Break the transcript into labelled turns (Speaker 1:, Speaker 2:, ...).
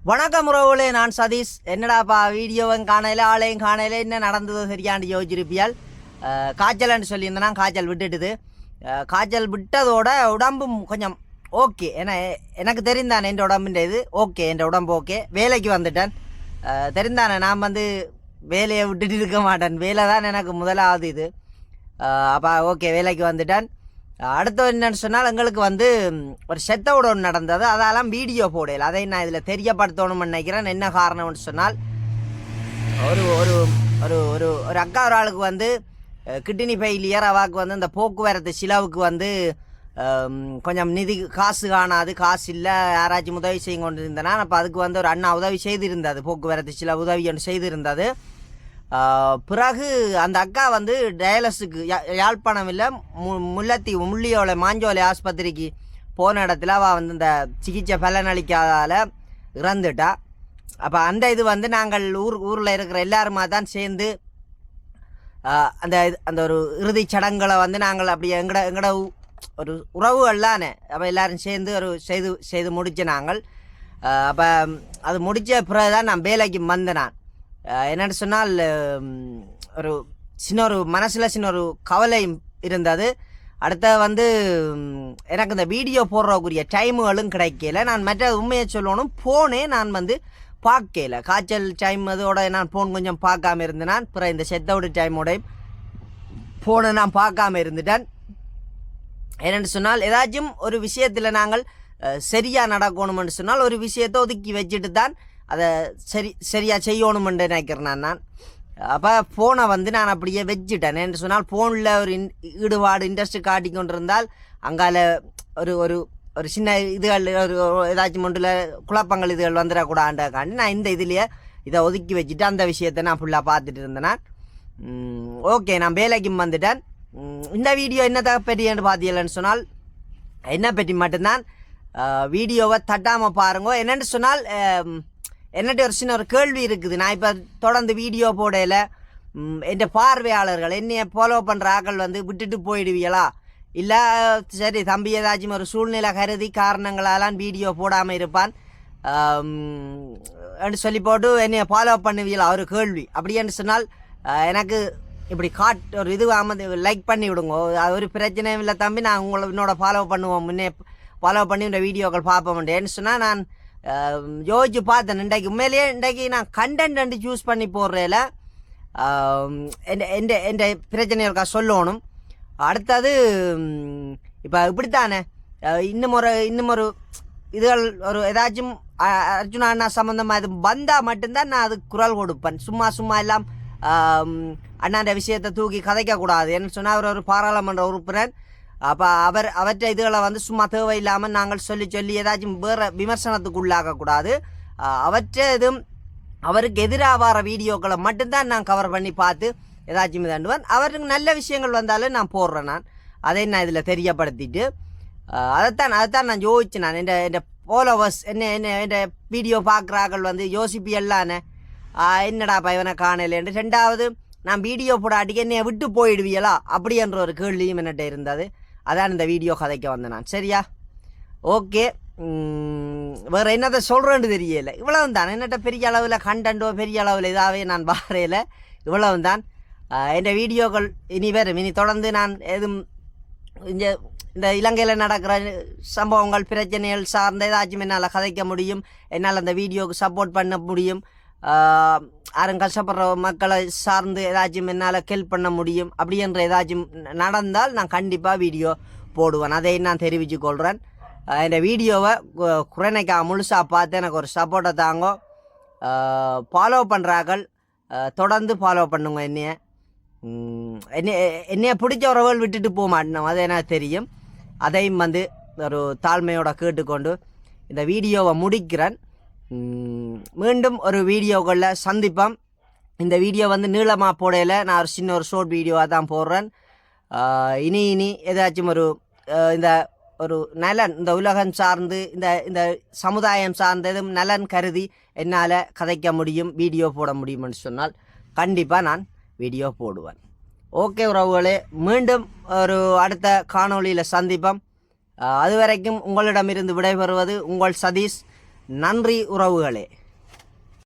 Speaker 1: வணக்கம் உறவுகளே, நான் சதீஷ். என்னடாப்பா வீடியோவும் காணையில் ஆளையும் காணையில் என்ன நடந்தது சரியாண்டு யோசிச்சிருப்பியால். காய்ச்சல்னு சொல்லியிருந்தேன்னா காய்ச்சல் விட்டுட்டுது. காய்ச்சல் விட்டதோட உடம்பும் கொஞ்சம் ஓகே. ஏன்னா எனக்கு தெரிந்தானே என் உடம்புன்ற இது ஓகே, என் உடம்பு ஓகே. வேலைக்கு வந்துட்டேன். தெரிந்தானே நான் வேலையை விட்டுட்டு இருக்க மாட்டேன். வேலை தான் எனக்கு முதலாவது இது. அப்போ ஓகே, வேலைக்கு வந்துட்டேன். அடுத்தது என்னன்னு சொன்னால், எங்களுக்கு ஒரு செத்தோட ஒன்று நடந்தது. அதெல்லாம் வீடியோ போடல. அதை நான் இதில் தெரியப்படுத்தணும்னு நினைக்கிறேன். என்ன காரணம்னு சொன்னால், ஒரு ஒரு ஒரு ஒரு ஒரு அக்கா ஒரு ஆளுக்கு கிட்னி ஃபெயிலியர். அவாவுக்கு இந்த போக்குவரத்து செலவுக்கு கொஞ்சம் நிதி காசு காணாது, காசு இல்லை. யாராச்சும் உதவி செய்ய கொண்டு இருந்தேன்னா அப்போ அதுக்கு ஒரு அண்ணா உதவி செய்திருந்தது. போக்குவரத்து செலவு உதவி ஒன்று செய்திருந்தது. பிறகு அந்த அக்கா டயாலிஸுக்கு யாழ்ப்பாணம் இல்லை, முள்ளியோலை மாஞ்சோலை ஆஸ்பத்திரிக்கு போன இடத்துல அவள் இந்த சிகிச்சை பலனளிக்காதால் இறந்துட்டா. அப்போ அந்த இது நாங்கள் ஊரில் இருக்கிற எல்லாருமா தான் சேர்ந்து அந்த ஒரு இறுதிச் சடங்குகளை நாங்கள் அப்படி எங்கட ஒரு உறவுகள்லானே அப்போ எல்லோரும் சேர்ந்து செய்து முடித்த நாங்கள். அப்போ அது முடித்த பிறகு தான் நான் வேலைக்கு வந்தேன். நான் என்னென்னு சொன்னால், ஒரு மனசில் சின்ன ஒரு கவலை இருந்தது. அடுத்த எனக்கு இந்த வீடியோ போடுறக்குரிய டைமுகளும் கிடைக்கல. நான் மற்ற உண்மையை சொல்லணும், ஃபோனே நான் பார்க்கல. காய்ச்சல் டைம் அதோட நான் ஃபோன் கொஞ்சம் பார்க்காம இருந்தேன். நான் அப்புறம் இந்த செத்தவுட் டைமோட ஃபோனை நான் பார்க்காம இருந்துட்டேன். என்னென்னு சொன்னால், ஏதாச்சும் ஒரு விஷயத்தில் நாங்கள் சரியாக நடக்கணும்னு சொன்னால் ஒரு விஷயத்தை ஒதுக்கி வச்சுட்டு தான் அதை சரியாக செய்யணுமென்று நினைக்கிறேன் நான். அப்போ ஃபோனை நான் அப்படியே வச்சுட்டேன். என்று சொன்னால், ஃபோனில் ஒரு ஈடுபாடு இன்ட்ரெஸ்ட் காட்டி கொண்டு இருந்தால் அங்கால ஒரு ஒரு ஒரு சின்ன இதுகள் ஒரு ஏதாச்சும் ஒன்றில் குழப்பங்கள் இதுகள் வந்துடக்கூடாதுக்காண்டி நான் இந்த இதுலேயே இதை ஒதுக்கி வச்சுட்டு அந்த விஷயத்தை நான் ஃபுல்லாக பார்த்துட்டு இருந்தேன். நான் ஓகே, நான் வேலைக்கு வந்துட்டேன். இந்த வீடியோ என்னத்தை பற்றின்னு பார்த்தீங்கன்னு சொன்னால், என்ன பற்றி மட்டும்தான். வீடியோவை தட்டாமல் பாருங்க. என்னென்னு சொன்னால், என்னட்டு ஒரு சின்ன ஒரு கேள்வி இருக்குது. நான் இப்போ தொடர்ந்து வீடியோ போடையில் என் பார்வையாளர்கள் என்னைய ஃபாலோ பண்ணுற ஆக்கள் விட்டுட்டு போயிடுவீங்களா, இல்லை சரி தம்பி ஏதாச்சும் ஒரு சூழ்நிலை கருதி காரணங்களாலாம் வீடியோ போடாமல் இருப்பான் என்று சொல்லி போட்டு என்னைய ஃபாலோ பண்ணுவீங்களா ஒரு கேள்வி. அப்படின்னு சொன்னால், எனக்கு இப்படி ஒரு இது லைக் பண்ணி விடுங்க. ஒரு பிரச்சனையும் இல்லை தம்பி, நான் என்னோட ஃபாலோ பண்ணுவோம். முன்னே ஃபாலோ பண்ணி இந்த வீடியோக்கள் பார்ப்போம். ஏன்னு சொன்னால், நான் யோசிச்சு பார்த்தேன். இன்றைக்கு நான் கண்டென்ட் சூஸ் பண்ணி போடுறதில்ல. எந்த பிரச்சனைகளுக்கா சொல்லணும். அடுத்தது இப்போ இப்படித்தானே இன்னும் ஒரு இதுகள் ஒரு ஏதாச்சும் அர்ஜுனா அண்ணா சம்மந்தமாக இது வந்தால் மட்டும்தான் நான் அதுக்கு குரல் கொடுப்பேன். சும்மா எல்லாம் அண்ணாண்ட விஷயத்தை தூக்கி கதைக்கக்கூடாது. என்ன சொன்னால், அவர் ஒரு பாராளுமன்ற உறுப்பினர். அப்போ அவற்றை இதுகளை சும்மா தேவையில்லாமல் நாங்கள் சொல்லி ஏதாச்சும் வேறு விமர்சனத்துக்கு உள்ளாகக்கூடாது. எதுவும் அவருக்கு எதிராக வர வீடியோக்களை மட்டும்தான் நான் கவர் பண்ணி பார்த்து ஏதாச்சும் இதாண்டுவேன். அவருக்கு நல்ல விஷயங்கள் வந்தாலும் நான் போடுறேன். நான் அதை நான் இதில் தெரியப்படுத்திட்டு அதைத்தான் நான் யோசிச்சு. நான் என் ஃபாலோவர்ஸ் என் வீடியோ பார்க்குறாக்கள் யோசிப்பியல்லானே என்னடா பையனை காணலேன்னு. ரெண்டாவது, நான் வீடியோ போட அடிக்க என்னைய விட்டு போயிடுவீங்களா அப்படின்ற ஒரு கேள்வியும் என்னட்ட இருந்தது. அதான் இந்த வீடியோ கதைக்க வந்தேன் நான். சரியா, ஓகே. வேறு என்னத்தை சொல்கிறேன்னு தெரியல. இவ்வளவு தான். என்னட்ட பெரிய அளவில் கண்டென்ட்டோ பெரிய அளவில் இதாகவே நான் பாறையில் இவ்வளவு தான். என் வீடியோக்கள் இனி தொடர்ந்து நான் எதுவும் இந்த இலங்கையில் நடக்கிற சம்பவங்கள் பிரச்சனைகள் சார்ந்த ஏதாச்சும் என்னால் கதைக்க முடியும், என்னால் அந்த வீடியோவுக்கு சப்போர்ட் பண்ண முடியும், யாரும் கஷ்டப்படுற மக்களை சார்ந்து ஏதாச்சும் என்னால் ஹெல்ப் பண்ண முடியும் அப்படின்ற ஏதாச்சும் நடந்தால் நான் கண்டிப்பாக வீடியோ போடுவேன். அதை நான் தெரிவித்து கொள்கிறேன். இந்த வீடியோவை குறைனைக்கா முழுசாக பார்த்து எனக்கு ஒரு சப்போர்ட்டை தாங்க. ஃபாலோ பண்ணுறார்கள் தொடர்ந்து ஃபாலோ பண்ணுங்க. என்னைய பிடிச்ச உறவுகள் விட்டுட்டு போக மாட்டேன், அது எனக்கு தெரியும். அதையும் ஒரு தாழ்மையோட கேட்டுக்கொண்டு இந்த வீடியோவை முடிக்கிறேன். மீண்டும் ஒரு வீடியோக்களில் சந்திப்போம். இந்த வீடியோ நீளமாக போடையில் நான் ஒரு சின்ன ஒரு ஷார்ட் வீடியோவாக தான் போடுறேன். இனி ஏதாச்சும் ஒரு நலன், இந்த உலகம் சார்ந்து இந்த சமுதாயம் சார்ந்ததும் நலன் கருதி என்னால் கதைக்க முடியும், வீடியோ போட முடியும்னு சொன்னால் கண்டிப்பாக நான் வீடியோ போடுவேன். ஓகே உறவுகளே, மீண்டும் ஒரு அடுத்த காணொளியில் சந்திப்போம். அதுவரைக்கும் உங்களிடமிருந்து விடைபெறுவது உங்கள் சதீஷ். நன்றி உறவுகளே.